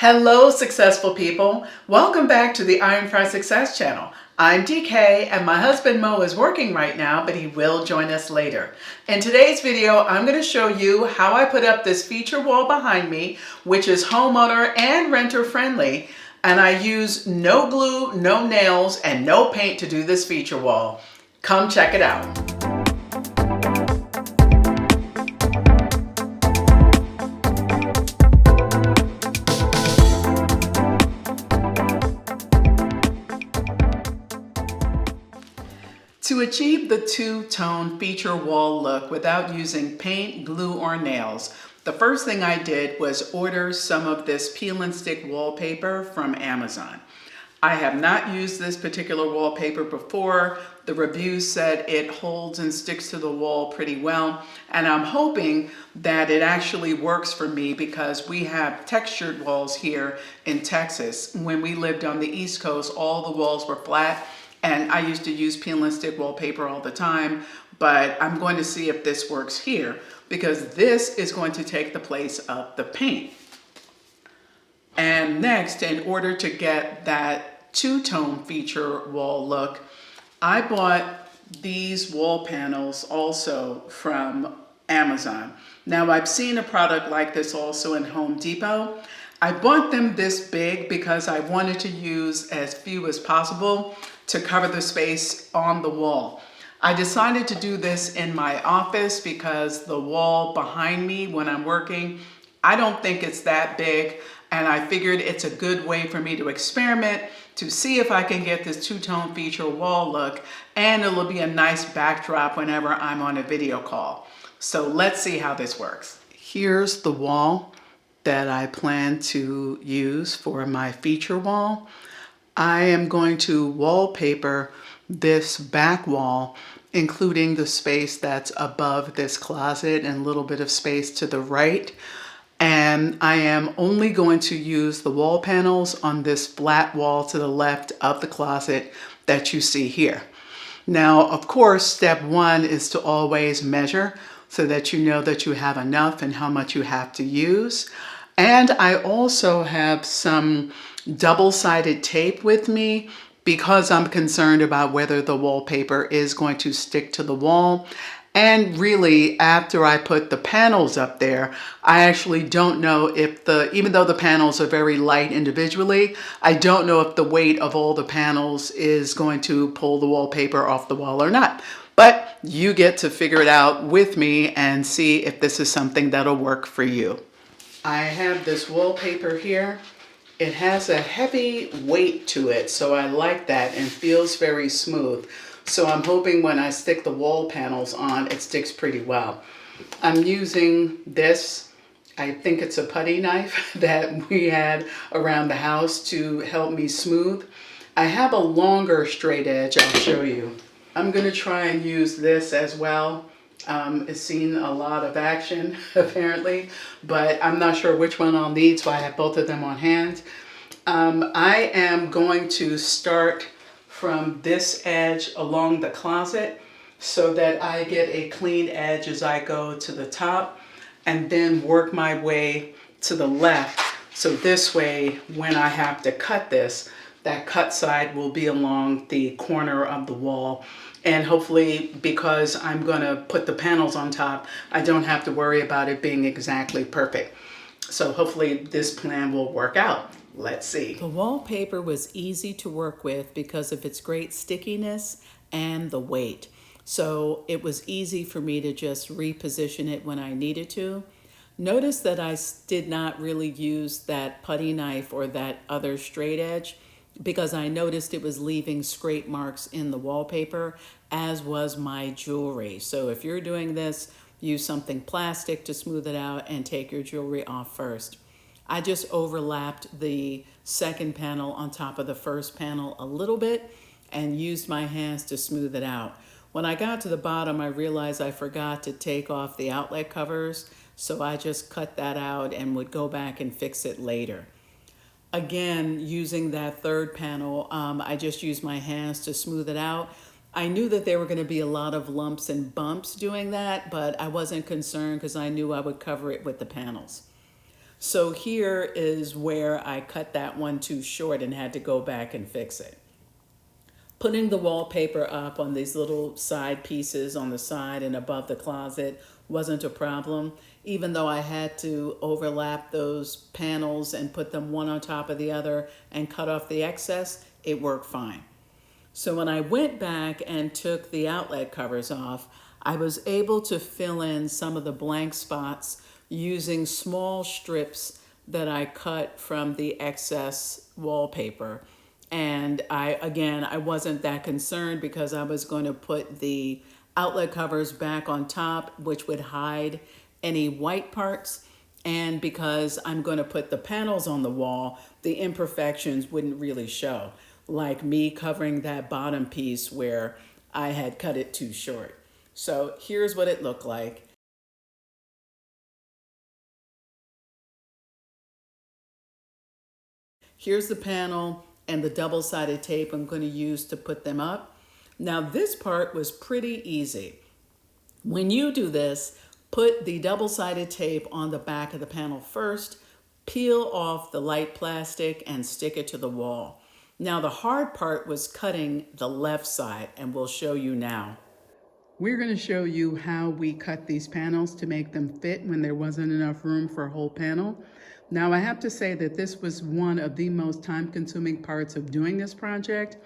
Hello, successful people. Welcome back to the Iron Fry Success channel. I'm DK and my husband Mo is working right now, but he will join us later. In today's video, I'm going to show you how I put up this feature wall behind me, which is homeowner and renter friendly. And I use no glue, no nails, and no paint to do this feature wall. Come check it out. To achieve the two-tone feature wall look without using paint, glue, or nails, the first thing I did was order some of this peel and stick wallpaper from Amazon. I have not used this particular wallpaper before. The reviews said it holds and sticks to the wall pretty well, and I'm hoping that it actually works for me because we have textured walls here in Texas. When we lived on the East Coast, all the walls were flat. And I used to use peel and stick wallpaper all the time, but I'm going to see if this works here because this is going to take the place of the paint. And next, in order to get that two-tone feature wall look, I bought these wall panels also from Amazon. Now, I've seen a product like this also in Home Depot. I bought them this big because I wanted to use as few as possible to cover the space on the wall. I decided to do this in my office because the wall behind me when I'm working, I don't think it's that big, and I figured it's a good way for me to experiment to see if I can get this two-tone feature wall look, and it'll be a nice backdrop whenever I'm on a video call. So let's see how this works. Here's the wall that I plan to use for my feature wall. I am going to wallpaper this back wall, including the space that's above this closet and a little bit of space to the right. And I am only going to use the wall panels on this flat wall to the left of the closet that you see here. Now, of course, step one is to always measure so that you know that you have enough and how much you have to use. And I also have some double-sided tape with me because I'm concerned about whether the wallpaper is going to stick to the wall. And really, after I put the panels up there, I actually don't know if even though the panels are very light individually, I don't know if the weight of all the panels is going to pull the wallpaper off the wall or not. But you get to figure it out with me and see if this is something that'll work for you. I have this wallpaper here. It has a heavy weight to it, so I like that and feels very smooth. So I'm hoping when I stick the wall panels on, it sticks pretty well. I'm using this, I think it's a putty knife that we had around the house to help me smooth. I have a longer straight edge, I'll show you. I'm gonna try and use this as well. It's seen a lot of action apparently, but I'm not sure which one I'll need, so I have both of them on hand. I am going to start from this edge along the closet so that I get a clean edge as I go to the top, and then work my way to the left. So this way, when I have to cut this, that cut side will be along the corner of the wall. And hopefully, because I'm going to put the panels on top, I don't have to worry about it being exactly perfect. So hopefully this plan will work out. Let's see. The wallpaper was easy to work with because of its great stickiness and the weight. So it was easy for me to just reposition it when I needed to. Notice that I did not really use that putty knife or that other straight edge, because I noticed it was leaving scrape marks in the wallpaper, as was my jewelry. So if you're doing this, use something plastic to smooth it out and take your jewelry off first. I just overlapped the second panel on top of the first panel a little bit and used my hands to smooth it out. When I got to the bottom, I realized I forgot to take off the outlet covers, so I just cut that out and would go back and fix it later. Again, using that third panel, I just used my hands to smooth it out. I knew that there were going to be a lot of lumps and bumps doing that, but I wasn't concerned because I knew I would cover it with the panels. So here is where I cut that one too short and had to go back and fix it. Putting the wallpaper up on these little side pieces on the side and above the closet wasn't a problem, even though I had to overlap those panels and put them one on top of the other and cut off the excess. It worked fine. So when I went back and took the outlet covers off, I was able to fill in some of the blank spots using small strips that I cut from the excess wallpaper. And I wasn't that concerned because I was going to put the outlet covers back on top, which would hide any white parts. And because I'm going to put the panels on the wall, the imperfections wouldn't really show, like me covering that bottom piece where I had cut it too short. So here's what it looked like. Here's the panel and the double-sided tape I'm going to use to put them up. Now this part was pretty easy. When you do this, put the double-sided tape on the back of the panel first, peel off the light plastic and stick it to the wall. Now the hard part was cutting the left side, and we'll show you now. We're going to show you how we cut these panels to make them fit when there wasn't enough room for a whole panel. Now I have to say that this was one of the most time-consuming parts of doing this project.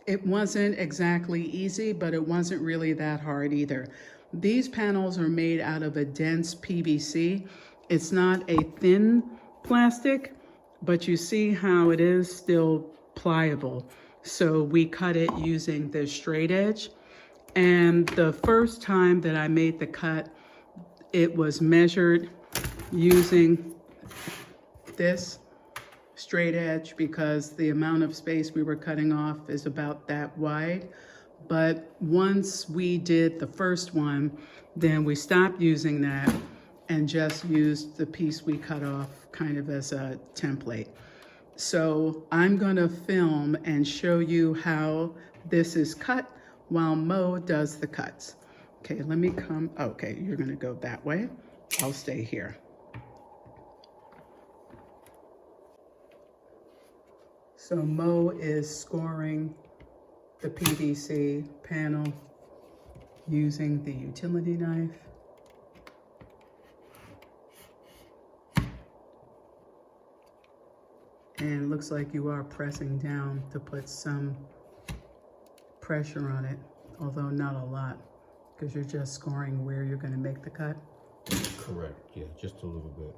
It wasn't exactly easy, but it wasn't really that hard either. These panels are made out of a dense PVC. It's not a thin plastic, but you see how it is still pliable. So we cut it using the straight edge. And the first time that I made the cut, it was measured using this straight edge because the amount of space we were cutting off is about that wide. But once we did the first one, then we stopped using that and just used the piece we cut off kind of as a template. So I'm gonna film and show you how this is cut while Mo does the cuts. Okay, let me come, okay, you're gonna go that way. I'll stay here. So Mo is scoring the PVC panel using the utility knife. And it looks like you are pressing down to put some pressure on it, although not a lot, because you're just scoring where you're going to make the cut. Correct, yeah, just a little bit.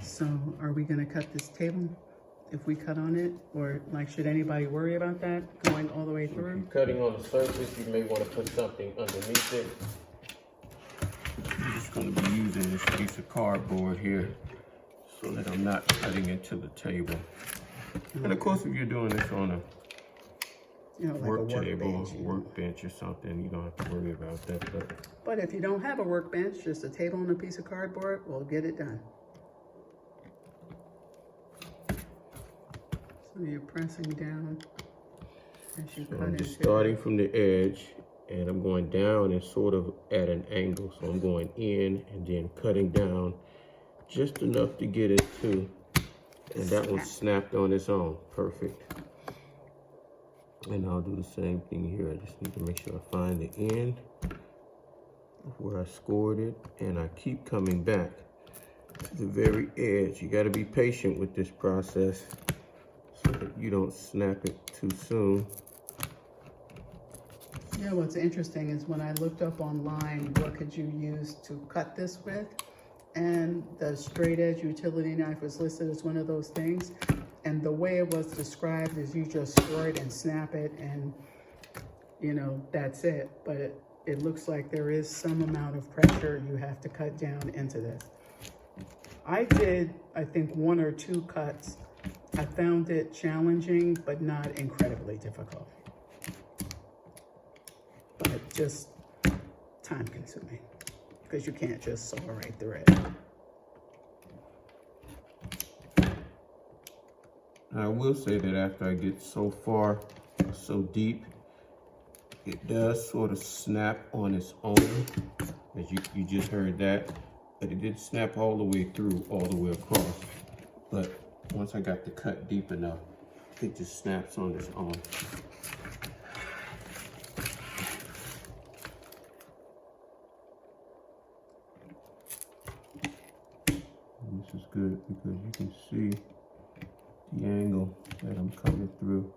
So are we going to cut this table if we cut on it, or like should anybody worry about that going all the way through? If you're cutting on the surface, you may want to put something underneath it. I'm just going to be using this piece of cardboard here so that I'm not cutting into the table. And of course, if you're doing this on a like work table, workbench or something, you don't have to worry about that. But if you don't have a workbench, just a table and a piece of cardboard will get it done. So you're pressing down as you cut I'm into just starting from the edge, and I'm going down and sort of at an angle. So I'm going in and then cutting down just enough to get it to, and that one snapped on its own. Perfect. And I'll do the same thing here. I just need to make sure I find the end of where I scored it, and I keep coming back to the very edge. You got to be patient with this process so that you don't snap it too soon. Yeah, what's interesting is when I looked up online, what could you use to cut this with? And the straight edge utility knife was listed as one of those things. And the way it was described is you just score it and snap it and, that's it. But it looks like there is some amount of pressure you have to cut down into this. I did, I think, 1 or 2 cuts. I found it challenging, but not incredibly difficult. But just time consuming because you can't just saw right through it. I will say that after I get so far, so deep, it does sort of snap on its own, as you just heard that. but it didn't snap all the way through, all the way across. But once I got the cut deep enough, it just snaps on its own. And this is good because you can see the angle that I'm coming through.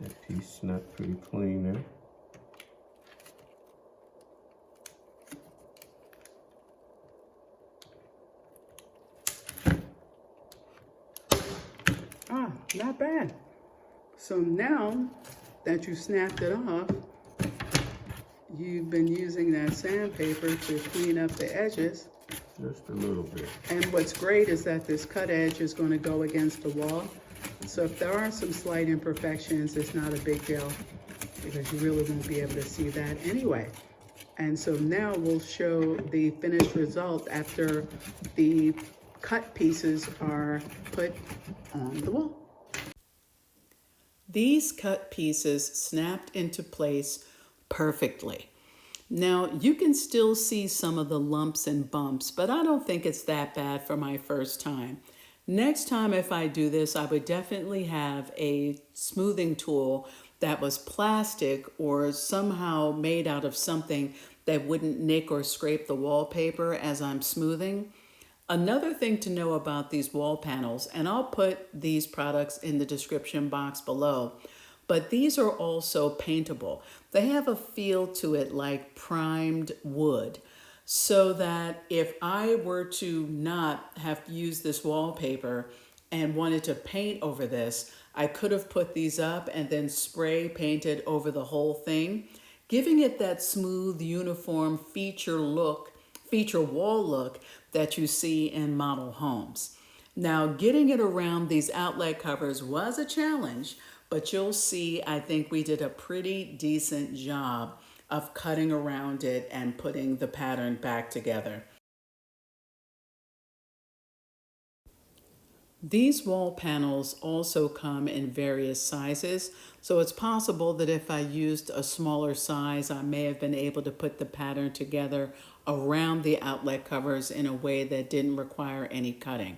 That piece snapped pretty clean there. Ah, not bad. So now that you snapped it off, you've been using that sandpaper to clean up the edges. Just a little bit. And what's great is that this cut edge is going to go against the wall. So if there are some slight imperfections, it's not a big deal because you really won't be able to see that anyway. And so now we'll show the finished result after the cut pieces are put on the wall. These cut pieces snapped into place perfectly. Now you can still see some of the lumps and bumps, but I don't think it's that bad for my first time. Next time if I do this, I would definitely have a smoothing tool that was plastic or somehow made out of something that wouldn't nick or scrape the wallpaper as I'm smoothing. Another thing to know about these wall panels, and I'll put these products in the description box below, but these are also paintable. They have a feel to it like primed wood, so that if I were to not have used this wallpaper and wanted to paint over this, I could have put these up and then spray painted over the whole thing, giving it that smooth, uniform feature wall look that you see in model homes. Now, getting it around these outlet covers was a challenge, but you'll see, I think we did a pretty decent job of cutting around it and putting the pattern back together. These wall panels also come in various sizes, so it's possible that if I used a smaller size, I may have been able to put the pattern together around the outlet covers in a way that didn't require any cutting.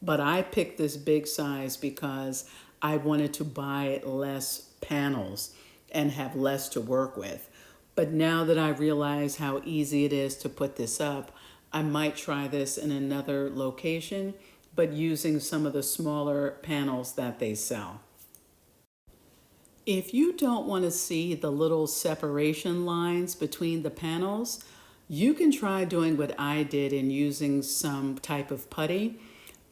But I picked this big size because I wanted to buy less panels and have less to work with. But now that I realize how easy it is to put this up, I might try this in another location, but using some of the smaller panels that they sell. If you don't want to see the little separation lines between the panels, you can try doing what I did and using some type of putty.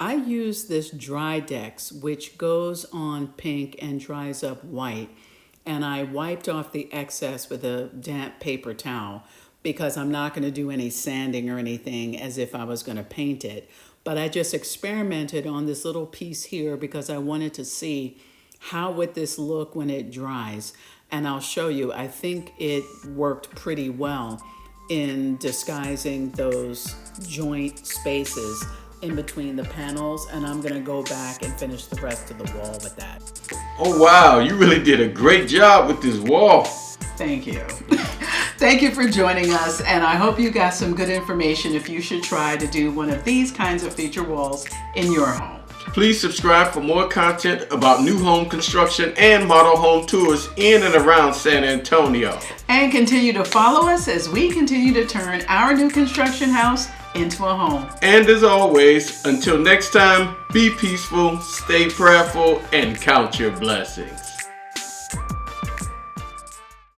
I use this Drydex, which goes on pink and dries up white. And I wiped off the excess with a damp paper towel because I'm not going to do any sanding or anything as if I was going to paint it. But I just experimented on this little piece here because I wanted to see how would this look when it dries. And I'll show you, I think it worked pretty well in disguising those joint spaces in between the panels. And I'm going to go back and finish the rest of the wall with that. Oh wow, you really did a great job with this wall. Thank you. Thank you for joining us, and I hope you got some good information if you should try to do one of these kinds of feature walls in your home. Please subscribe for more content about new home construction and model home tours in and around San Antonio. And continue to follow us as we continue to turn our new construction house into a home. And as always, until next time, be peaceful, stay prayerful, and count your blessings.